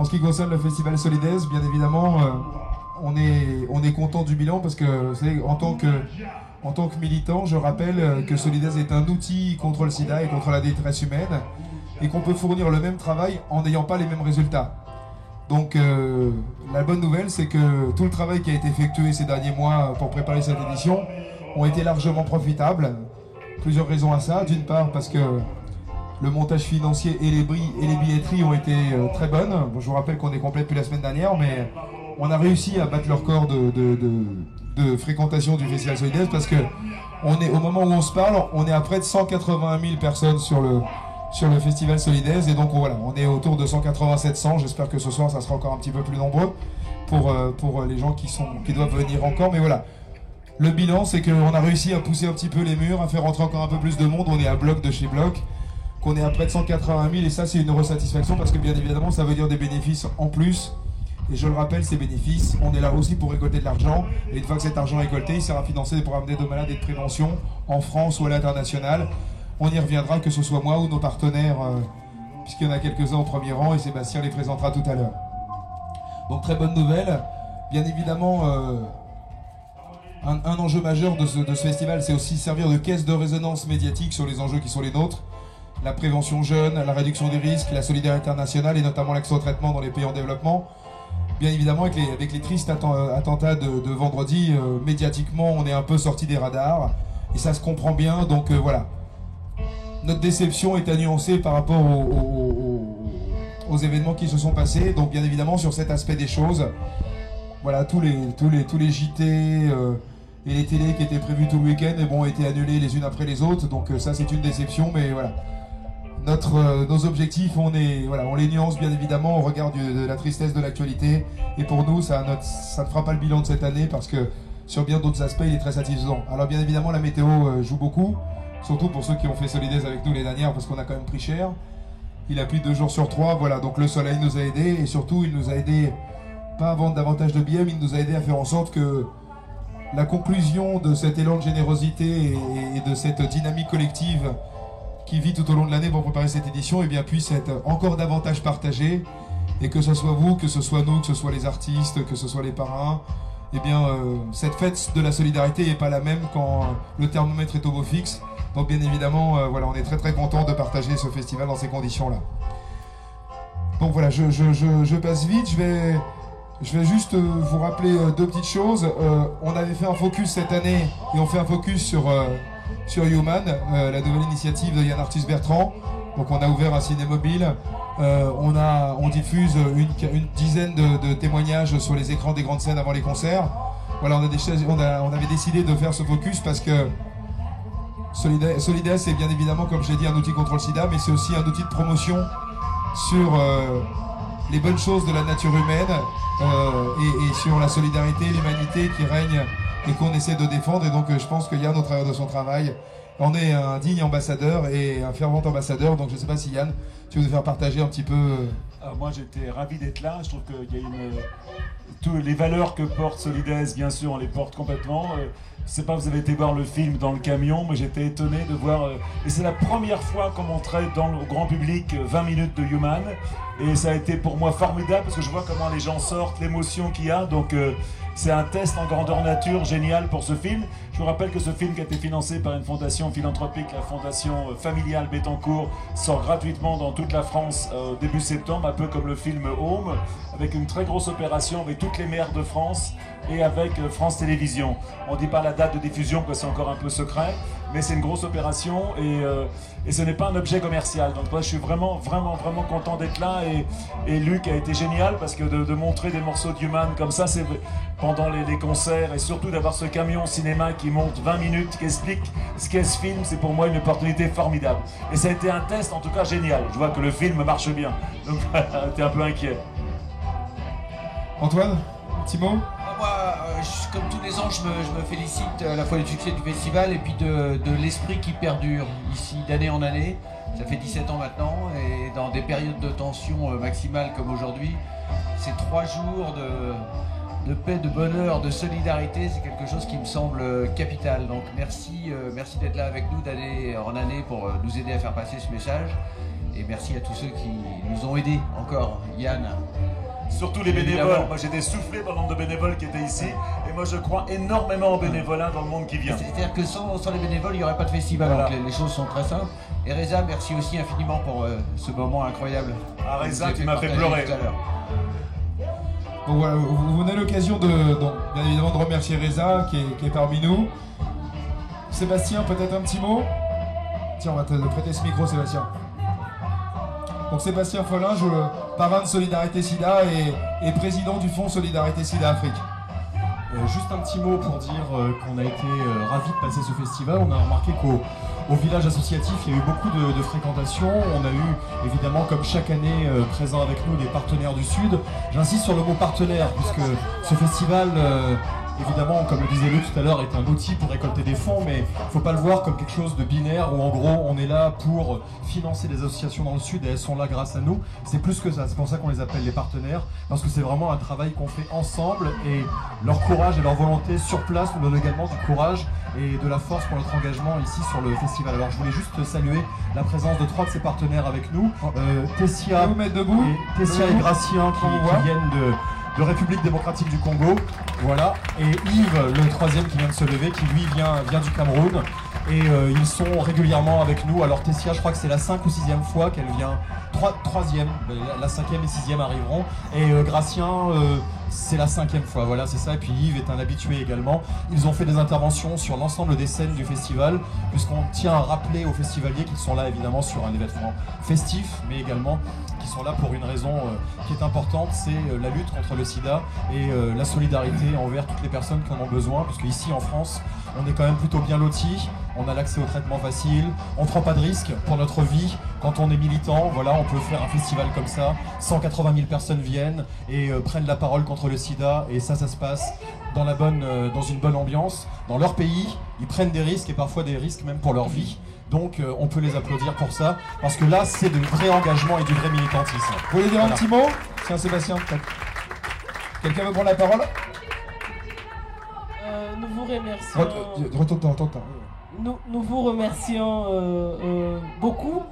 En ce qui concerne le festival Solidaise, bien évidemment, on est content du bilan parce que, vous savez, en tant que militant, je rappelle que Solidaise est un outil contre le sida et contre la détresse humaine et qu'on peut fournir le même travail en n'ayant pas les mêmes résultats. Donc la bonne nouvelle, c'est que tout le travail qui a été effectué ces derniers mois pour préparer cette édition ont été largement profitables. Plusieurs raisons à ça. D'une part, parce que le montage financier et les billetteries ont été très bonnes. Bon, je vous rappelle qu'on est complet depuis la semaine dernière, mais on a réussi à battre le record de fréquentation du Festival Solidaise parce que au moment où on se parle, on est à près de 180 000 personnes sur le Festival Solidaise. Et donc voilà, on est autour de 180-700. J'espère que ce soir, ça sera encore un petit peu plus nombreux pour les gens qui doivent venir encore. Mais voilà, le bilan, c'est qu'on a réussi à pousser un petit peu les murs, à faire rentrer encore un peu plus de monde. On est à bloc de chez bloc, qu'on est à près de 180 000. Et ça, c'est une heureuse satisfaction parce que bien évidemment, ça veut dire des bénéfices en plus. Et je le rappelle, ces bénéfices, on est là aussi pour récolter de l'argent. Et une fois que cet argent est récolté, il sert à financer des programmes d'aide aux malades et de prévention en France ou à l'international. On y reviendra, que ce soit moi ou nos partenaires, puisqu'il y en a quelques-uns au premier rang et Sébastien les présentera tout à l'heure. Donc très bonne nouvelle. Bien évidemment, un enjeu majeur de ce festival, c'est aussi servir de caisse de résonance médiatique sur les enjeux qui sont les nôtres. La prévention jeune, la réduction des risques, la solidarité internationale et notamment l'accès au traitement dans les pays en développement. Bien évidemment, avec les tristes attentats de vendredi, médiatiquement, on est un peu sorti des radars. Et ça se comprend bien, donc voilà. Notre déception est à nuancer par rapport aux événements qui se sont passés. Donc bien évidemment, sur cet aspect des choses, voilà, tous les JT et les télés qui étaient prévus tout le week-end ont été annulés les unes après les autres. Donc ça, c'est une déception, mais voilà. Nos objectifs, on les nuance bien évidemment au regard de la tristesse de l'actualité. Et pour nous, ça ne fera pas le bilan de cette année parce que sur bien d'autres aspects, il est très satisfaisant. Alors bien évidemment, la météo joue beaucoup, surtout pour ceux qui ont fait Solidaise avec nous les dernières parce qu'on a quand même pris cher. Il a plu 2 jours sur 3, voilà, donc le soleil nous a aidés et surtout il nous a aidés, pas à vendre davantage de billets, mais il nous a aidés à faire en sorte que la conclusion de cet élan de générosité et de cette dynamique collective qui vit tout au long de l'année pour préparer cette édition, puisse être encore davantage partagée, et que ce soit vous, que ce soit nous, que ce soit les artistes, que ce soit les parrains, cette fête de la solidarité n'est pas la même quand le thermomètre est au beau fixe. Donc bien évidemment, on est très très content de partager ce festival dans ces conditions-là. Donc voilà, je passe vite, je vais juste vous rappeler 2 petites choses. On avait fait un focus cette année, et on fait un focus sur Human, la nouvelle initiative de Yann Arthus-Bertrand. Donc on a ouvert un ciné mobile, on diffuse une dizaine de témoignages sur les écrans des grandes scènes avant les concerts. Voilà, on avait décidé de faire ce focus parce que Solidaise, c'est bien évidemment, comme j'ai dit, un outil contre le sida, mais c'est aussi un outil de promotion sur les bonnes choses de la nature humaine et sur la solidarité, l'humanité qui règne et qu'on essaie de défendre. Et donc je pense que Yann, au travers de son travail, en est un digne ambassadeur et un fervent ambassadeur. Donc je ne sais pas si Yann, tu veux nous faire partager un petit peu... Alors moi j'étais ravi d'être là, je trouve qu'il y a toutes les valeurs que porte Solidaise, bien sûr, on les porte complètement. Je sais pas, vous avez été voir le film dans le camion, mais j'étais étonné de voir... et c'est la première fois qu'on montrait dans le grand public 20 minutes de Human. Et ça a été pour moi formidable parce que je vois comment les gens sortent, l'émotion qu'il y a. Donc c'est un test en grandeur nature génial pour ce film. Je vous rappelle que ce film qui a été financé par une fondation philanthropique, la fondation familiale Bettencourt, sort gratuitement dans toute la France début septembre, un peu comme le film Home, avec une très grosse opération avec toutes les maires de France et avec France Télévisions. On ne dit pas la date de diffusion parce que c'est encore un peu secret, mais c'est une grosse opération et ce n'est pas un objet commercial. Donc moi je suis vraiment content d'être là et Luc a été génial parce que de montrer des morceaux d'Human comme ça, c'est pendant les concerts et surtout d'avoir ce camion cinéma qui monte 20 minutes, qui explique ce qu'est ce film, c'est pour moi une opportunité formidable. Et ça a été un test en tout cas génial. Je vois que le film marche bien, donc j'étais un peu inquiet. Antoine, un petit mot? Moi, comme tous les ans, je me félicite à la fois du succès du festival et puis de l'esprit qui perdure ici d'année en année. Ça fait 17 ans maintenant et dans des périodes de tension maximale comme aujourd'hui, ces 3 jours de paix, de bonheur, de solidarité, c'est quelque chose qui me semble capital. Donc merci d'être là avec nous d'année en année pour nous aider à faire passer ce message. Et merci à tous ceux qui nous ont aidés encore. Yann. Surtout les bénévoles. Moi, j'étais soufflé par le nombre de bénévoles qui étaient ici. Et moi, je crois énormément aux bénévolat dans le monde qui vient. C'est-à-dire que sans les bénévoles, il n'y aurait pas de festival. Voilà. Donc les choses sont très simples. Et Reza, merci aussi infiniment pour ce moment incroyable. Ah, Reza, tu m'as fait pleurer. Donc voilà, vous venez l'occasion bien évidemment de remercier Reza qui est parmi nous. Sébastien, peut-être un petit mot? Tiens, on va te prêter ce micro, Sébastien. Donc Sébastien Follinge, parrain de Solidarité Sida et président du Fonds Solidarité Sida Afrique. Juste un petit mot pour dire qu'on a été ravis de passer ce festival. On a remarqué qu'au village associatif, il y a eu beaucoup de fréquentation. On a eu évidemment, comme chaque année, présent avec nous des partenaires du Sud. J'insiste sur le mot partenaire, puisque ce festival, évidemment, comme le disait Lou tout à l'heure, est un outil pour récolter des fonds, mais il ne faut pas le voir comme quelque chose de binaire où en gros on est là pour financer des associations dans le Sud et elles sont là grâce à nous. C'est plus que ça, c'est pour ça qu'on les appelle les partenaires, parce que c'est vraiment un travail qu'on fait ensemble et leur courage et leur volonté sur place nous donnent également du courage et de la force pour notre engagement ici sur le festival. Alors je voulais juste saluer la présence de 3 de ces partenaires avec nous, Tessia et Gracien qui viennent de République démocratique du Congo, voilà, et Yves, le 3e qui vient de se lever, qui lui vient du Cameroun, et ils sont régulièrement avec nous. Alors Tessia, je crois que c'est la 5e ou 6e fois qu'elle vient, 3e, la 5e et 6e arriveront, et Gracien, c'est la 5e fois, voilà, c'est ça, et puis Yves est un habitué également. Ils ont fait des interventions sur l'ensemble des scènes du festival, puisqu'on tient à rappeler aux festivaliers qu'ils sont là évidemment sur un événement festif, mais également qui sont là pour une raison qui est importante, c'est la lutte contre le sida et la solidarité envers toutes les personnes qui en ont besoin, parce qu'ici en France, on est quand même plutôt bien lotis, on a l'accès au traitement facile, on ne prend pas de risques pour notre vie. Quand on est militant, voilà, on peut faire un festival comme ça, 180 000 personnes viennent et prennent la parole contre le sida, et ça se passe dans une bonne ambiance. Dans leur pays, ils prennent des risques, et parfois des risques même pour leur vie. Donc on peut les applaudir pour ça, parce que là c'est de vrai engagement et du vrai militantisme. Vous voulez dire un petit mot? Tiens Sébastien, peut-être. Quelqu'un veut prendre la parole? Nous vous remercions. Nous vous remercions beaucoup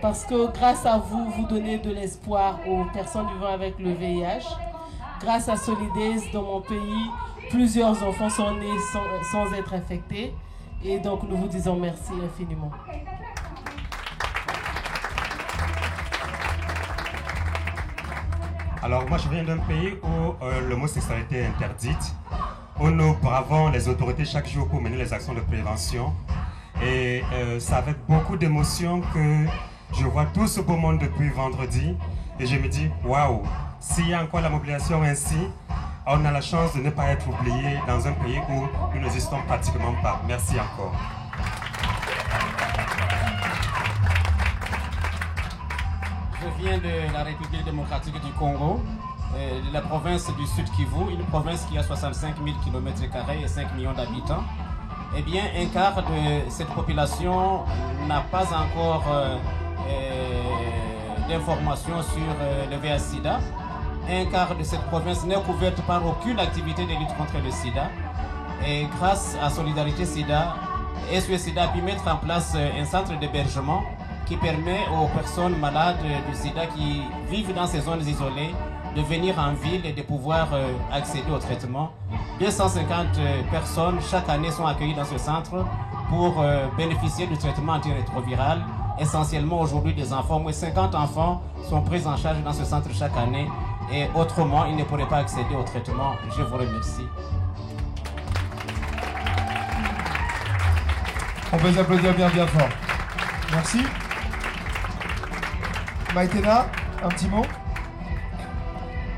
parce que grâce à vous, vous donnez de l'espoir aux personnes vivant avec le VIH. Grâce à Solidays, dans mon pays, plusieurs enfants sont nés sans être infectés. Et donc nous vous disons merci infiniment. Alors moi je viens d'un pays où l'homosexualité est interdite, où nous bravons les autorités chaque jour pour mener les actions de prévention. Et c'est avec beaucoup d'émotion que je vois tout ce beau monde depuis vendredi. Et je me dis, waouh, s'il y a encore la mobilisation ainsi, on a la chance de ne pas être oublié dans un pays où nous n'existons pratiquement pas. Merci encore. Je viens de la République démocratique du Congo, de la province du Sud Kivu, une province qui a 65 000 km² et 5 millions d'habitants. Eh bien, un quart de cette population n'a pas encore d'informations sur le VIH-Sida. Un quart de cette province n'est couverte par aucune activité de lutte contre le sida. Et grâce à Solidarité Sida, SOS Sida a pu mettre en place un centre d'hébergement qui permet aux personnes malades du sida qui vivent dans ces zones isolées de venir en ville et de pouvoir accéder au traitement. 250 personnes chaque année sont accueillies dans ce centre pour bénéficier du traitement antirétroviral. Essentiellement aujourd'hui des enfants, moins 50 enfants sont pris en charge dans ce centre chaque année. Et autrement, ils ne pourraient pas accéder au traitement. Je vous remercie. On peut les applaudir bien fort. Merci. Maïtena, un petit mot?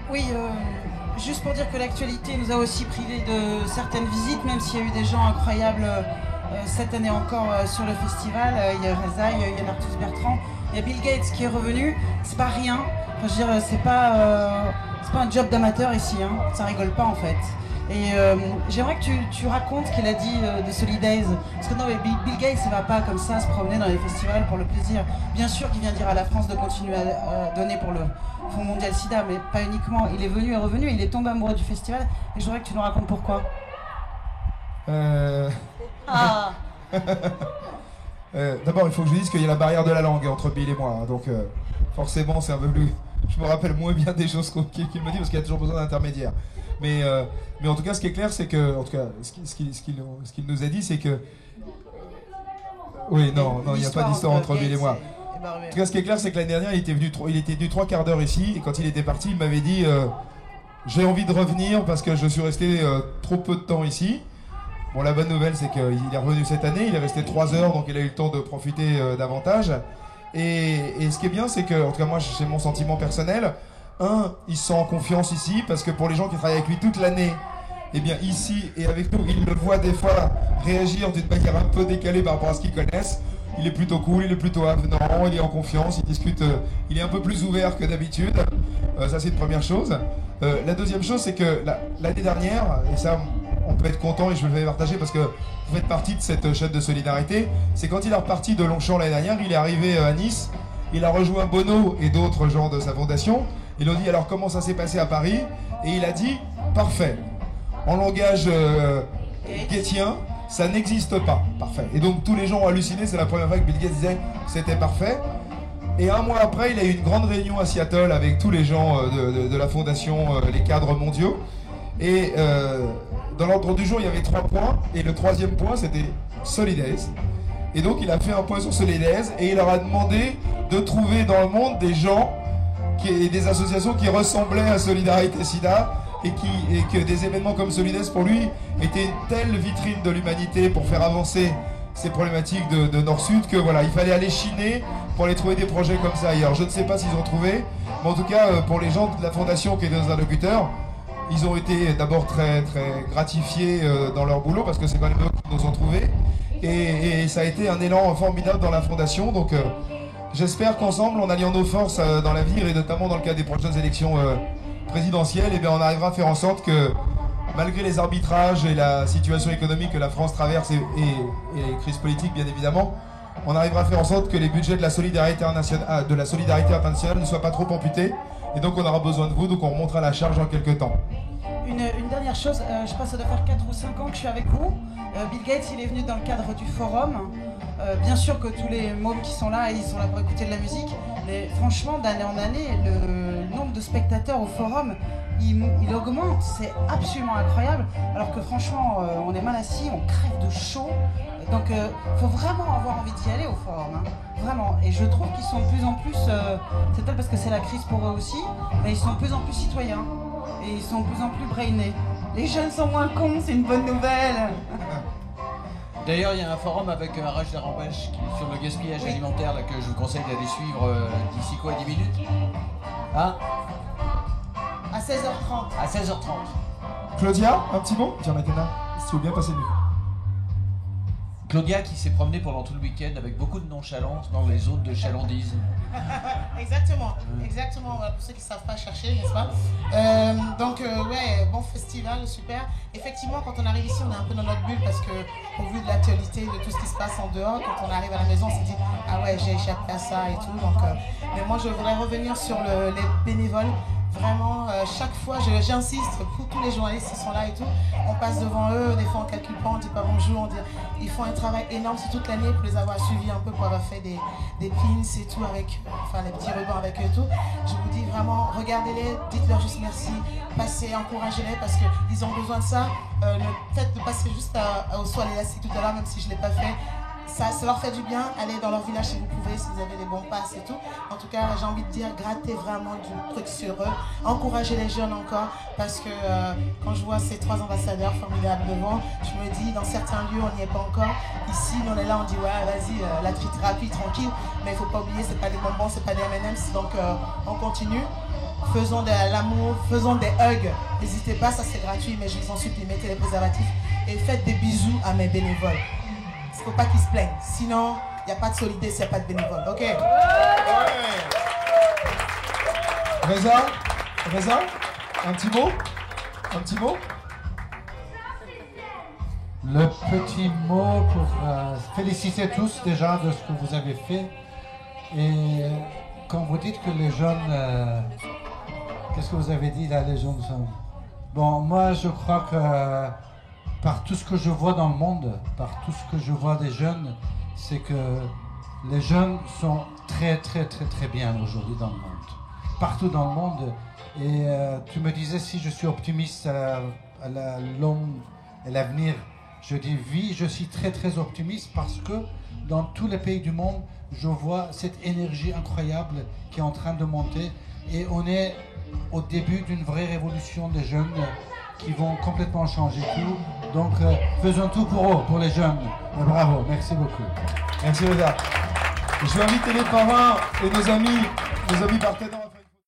Oui, juste pour dire que l'actualité nous a aussi privé de certaines visites, même s'il y a eu des gens incroyables cette année encore sur le festival. Il y a Reza, il y a Yann Arthus Bertrand, il y a Bill Gates qui est revenu. C'est pas rien. Enfin, je veux dire, c'est pas un job d'amateur ici, hein. Ça rigole pas en fait. Et j'aimerais que tu racontes ce qu'il a dit de Solidays. Parce que non, mais Bill Gates ne va pas comme ça se promener dans les festivals pour le plaisir. Bien sûr qu'il vient dire à la France de continuer à donner pour le Fonds mondial sida, mais pas uniquement. Il est venu et revenu, il est tombé amoureux du festival. Et je voudrais que tu nous racontes pourquoi. Ah. D'abord, il faut que je dise qu'il y a la barrière de la langue entre Bill et moi, hein, donc forcément, c'est un peu plus... Je me rappelle moins bien des choses qu'il me dit parce qu'il y a toujours besoin d'intermédiaires. Mais en tout cas, ce qui est clair, c'est que, en tout cas, ce qu'il nous a dit, c'est que... Oui, non, il n'y a pas d'histoire entre Bill et moi. En tout cas, ce qui est clair, c'est que l'année dernière, il était venu 3 quarts d'heure ici, et quand il était parti, il m'avait dit j'ai envie de revenir parce que je suis resté trop peu de temps ici. Bon, la bonne nouvelle, c'est qu'il est revenu cette année, il est resté 3 heures, donc il a eu le temps de profiter davantage. Et ce qui est bien, c'est que, en tout cas, moi, j'ai mon sentiment personnel. Il se sent en confiance ici, parce que pour les gens qui travaillent avec lui toute l'année, eh bien, ici et avec nous, ils le voient des fois réagir d'une manière un peu décalée par rapport à ce qu'ils connaissent. Il est plutôt cool, il est plutôt avenant, il est en confiance, il discute, il est un peu plus ouvert que d'habitude. Ça, c'est une première chose. La deuxième chose, c'est que l'année dernière, et ça, on peut être content et je vais le partager parce que vous faites partie de cette chaîne de solidarité, c'est quand il est reparti de Longchamp l'année dernière, il est arrivé à Nice, il a rejoint Bono et d'autres gens de sa fondation. Ils ont dit alors comment ça s'est passé à Paris, et il a dit parfait. En langage gatesien, ça n'existe pas. Parfait. Et donc tous les gens ont halluciné, c'est la première fois que Bill Gates disait c'était parfait. Et un mois après, il a eu une grande réunion à Seattle avec tous les gens de la fondation, les cadres mondiaux. Et dans l'ordre du jour, il y avait 3 points. Et le 3e point, c'était Solidays. Et donc il a fait un point sur Solidays et il leur a demandé de trouver dans le monde des gens, des associations qui ressemblaient à Solidarité Sida. Et que des événements comme Solidays pour lui étaient une telle vitrine de l'humanité pour faire avancer ces problématiques de Nord-Sud que voilà, il fallait aller chiner pour aller trouver des projets comme ça ailleurs. Je ne sais pas s'ils ont trouvé, mais en tout cas pour les gens de la fondation qui étaient nos interlocuteurs, ils ont été d'abord très très gratifiés dans leur boulot parce que c'est quand même eux qui nous ont trouvés et ça a été un élan formidable dans la fondation. Donc j'espère qu'ensemble, en alliant nos forces dans l'avenir et notamment dans le cadre des prochaines élections présidentielle, eh bien, on arrivera à faire en sorte que, malgré les arbitrages et la situation économique que la France traverse et les crises politiques, bien évidemment, on arrivera à faire en sorte que les budgets de la solidarité internationale ne soient pas trop amputés. Et donc, on aura besoin de vous, donc on remontera la charge en quelques temps. Une dernière chose, je pense que ça doit faire 4 ou 5 ans que je suis avec vous. Bill Gates, il est venu dans le cadre du forum. Bien sûr que tous les mômes qui sont là, ils sont là pour écouter de la musique. Mais franchement, d'année en année, le nombre de spectateurs au forum, il augmente. C'est absolument incroyable. Alors que franchement, on est mal assis, on crève de chaud. Donc, faut vraiment avoir envie d'y aller au forum. Hein. Vraiment. Et je trouve qu'ils sont de plus en plus... c'est peut-être parce que c'est la crise pour eux aussi, mais ils sont de plus en plus citoyens. Et ils sont de plus en plus brainés. Les jeunes sont moins cons, c'est une bonne nouvelle. D'ailleurs, il y a un forum avec Raj Darambèche sur le gaspillage alimentaire là, que je vous conseille d'aller suivre d'ici quoi, 10 minutes. Hein? À 16h30. À 16h30. Claudia, un petit mot? Tiens, Mathena, si tu veux bien passer mieux. Claudia qui s'est promenée pendant tout le week-end avec beaucoup de nonchalance dans les zones de chalandise. Exactement, exactement, pour ceux qui ne savent pas chercher, n'est-ce pas? Ouais, bon festival, super. Effectivement, quand on arrive ici, on est un peu dans notre bulle parce que, au vu de l'actualité, de tout ce qui se passe en dehors, quand on arrive à la maison, on se dit ah ouais, j'ai échappé à ça et tout. Donc, mais moi, je voudrais revenir sur les bénévoles. Vraiment, chaque fois, j'insiste pour tous les journalistes qui sont là et tout, on passe devant eux, des fois on calcule pas, on dit pas bonjour, on dit, ils font un travail énorme, c'est toute l'année pour les avoir suivis un peu, pour avoir fait des pins et tout avec, enfin les petits rubans avec eux et tout. Je vous dis vraiment, regardez-les, dites-leur juste merci, passez, encouragez-les parce qu'ils ont besoin de ça. Le fait de passer juste au soin élastique tout à l'heure, même si je ne l'ai pas fait, ça leur fait du bien. Allez dans leur village si vous pouvez, si vous avez des bons passes et tout. En tout cas, j'ai envie de dire, grattez vraiment du truc sur eux. Encouragez les jeunes encore, parce que quand je vois ces 3 ambassadeurs formidables devant, je me dis, dans certains lieux, on n'y est pas encore. Ici, on est là, on dit, ouais, vas-y, la trithérapie, tranquille. Mais il ne faut pas oublier, c'est pas des bonbons, c'est pas des M&M's. Donc, on continue. Faisons de l'amour, faisons des hugs. N'hésitez pas, ça c'est gratuit, mais je vous en supplie, mettez les préservatifs. Et faites des bisous à mes bénévoles. Il ne faut pas qu'ils se plaignent. Sinon, il n'y a pas de solidarité s'il n'y a pas de bénévoles. Ok? Reza, un petit mot? Un petit mot? Le petit mot pour féliciter tous déjà de ce que vous avez fait. Et quand vous dites que les jeunes... qu'est-ce que vous avez dit là, les jeunes sont... Bon, moi je crois que... par tout ce que je vois dans le monde, par tout ce que je vois des jeunes, c'est que les jeunes sont très bien aujourd'hui dans le monde. Partout dans le monde. Et tu me disais si je suis optimiste à l'homme et l'avenir. Je dis oui, je suis très optimiste parce que dans tous les pays du monde, je vois cette énergie incroyable qui est en train de monter. Et on est au début d'une vraie révolution des jeunes qui vont complètement changer tout. Donc faisons tout pour eux, pour les jeunes. Et bravo, merci beaucoup. Merci Reza. Je vais inviter les parrains et nos amis partenaires.